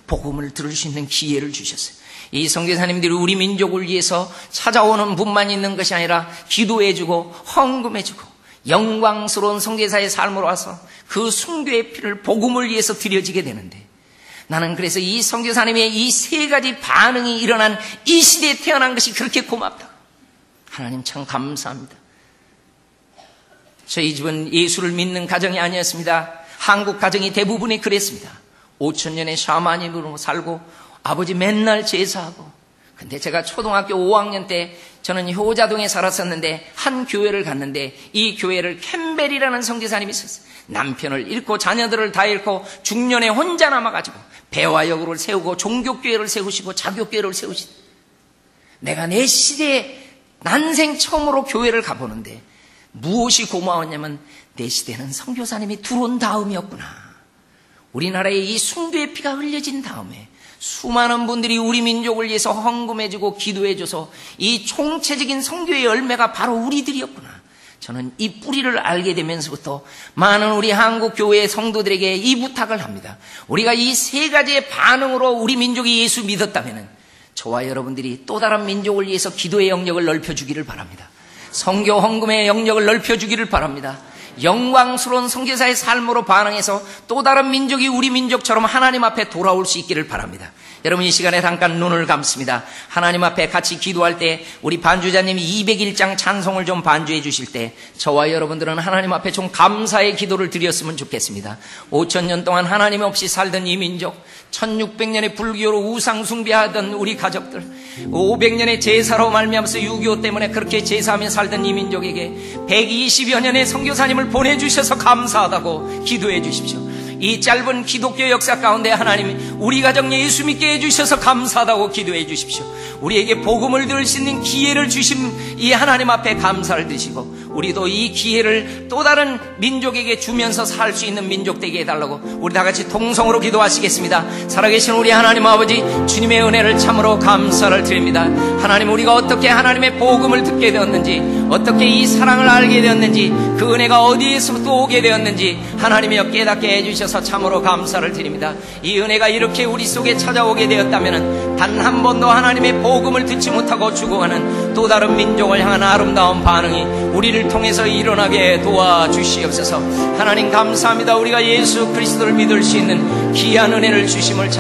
복음을 들을 수 있는 기회를 주셨어요. 이 선교사님들이 우리 민족을 위해서 찾아오는 분만 있는 것이 아니라 기도해주고 헌금해주고 영광스러운 선교사의 삶으로 와서 그 순교의 피를 복음을 위해서 드려지게 되는데, 나는 그래서 이 선교사님의 이 세 가지 반응이 일어난 이 시대에 태어난 것이 그렇게 고맙다. 하나님 참 감사합니다. 저희 집은 예수를 믿는 가정이 아니었습니다. 한국 가정이 대부분이 그랬습니다. 5,000년의 샤머니즘으로 살고 아버지 맨날 제사하고. 근데 제가 초등학교 5학년 때 저는 효자동에 살았었는데 한 교회를 갔는데 이 교회를 캠벨이라는 선교사님이 있었어요. 남편을 잃고 자녀들을 다 잃고 중년에 혼자 남아가지고 배화역을 세우고 종교교회를 세우시고 자교교회를 세우시고, 내가 내 시대에 난생 처음으로 교회를 가보는데 무엇이 고마웠냐면 내 시대는 선교사님이 들어온 다음이었구나. 우리나라에 이 숭배의 피가 흘려진 다음에 수많은 분들이 우리 민족을 위해서 헌금해주고 기도해줘서 이 총체적인 선교의 열매가 바로 우리들이었구나. 저는 이 뿌리를 알게 되면서부터 많은 우리 한국 교회의 성도들에게 이 부탁을 합니다. 우리가 이 세 가지의 반응으로 우리 민족이 예수 믿었다면 저와 여러분들이 또 다른 민족을 위해서 기도의 영역을 넓혀주기를 바랍니다. 선교 헌금의 영역을 넓혀주기를 바랍니다. 영광스러운 선교사의 삶으로 반응해서 또 다른 민족이 우리 민족처럼 하나님 앞에 돌아올 수 있기를 바랍니다. 여러분, 이 시간에 잠깐 눈을 감습니다. 하나님 앞에 같이 기도할 때 우리 반주자님이 201장 찬송을 좀 반주해 주실 때 저와 여러분들은 하나님 앞에 좀 감사의 기도를 드렸으면 좋겠습니다. 5,000년 동안 하나님 없이 살던 이 민족, 1600년의 불교로 우상 숭배하던 우리 가족들, 500년의 제사로 말미암아서 유교 때문에 그렇게 제사하며 살던 이 민족에게 120여 년의 선교사님을 보내주셔서 감사하다고 기도해 주십시오. 이 짧은 기독교 역사 가운데 하나님이 우리 가정 예수 믿게 해주셔서 감사하다고 기도해 주십시오. 우리에게 복음을 들을 수 있는 기회를 주신 이 하나님 앞에 감사를 드시고 우리도 이 기회를 또 다른 민족에게 주면서 살 수 있는 민족 되게 해달라고 우리 다 같이 통성으로 기도하시겠습니다. 살아계신 우리 하나님 아버지, 주님의 은혜를 참으로 감사를 드립니다. 하나님, 우리가 어떻게 하나님의 복음을 듣게 되었는지, 어떻게 이 사랑을 알게 되었는지, 그 은혜가 어디에서부터 오게 되었는지 하나님이여 깨닫게 해주셔서 참으로 감사를 드립니다. 이 은혜가 이렇게 우리 속에 찾아오게 되었다면 단 한 번도 하나님의 복음을 듣지 못하고 죽어가는 또 다른 민족을 향한 아름다운 반응이 우리를 통해서 일어나게 도와주시옵소서. 하나님 감사합니다. 우리가 예수 그리스도를 믿을 수 있는 귀한 은혜를 주심을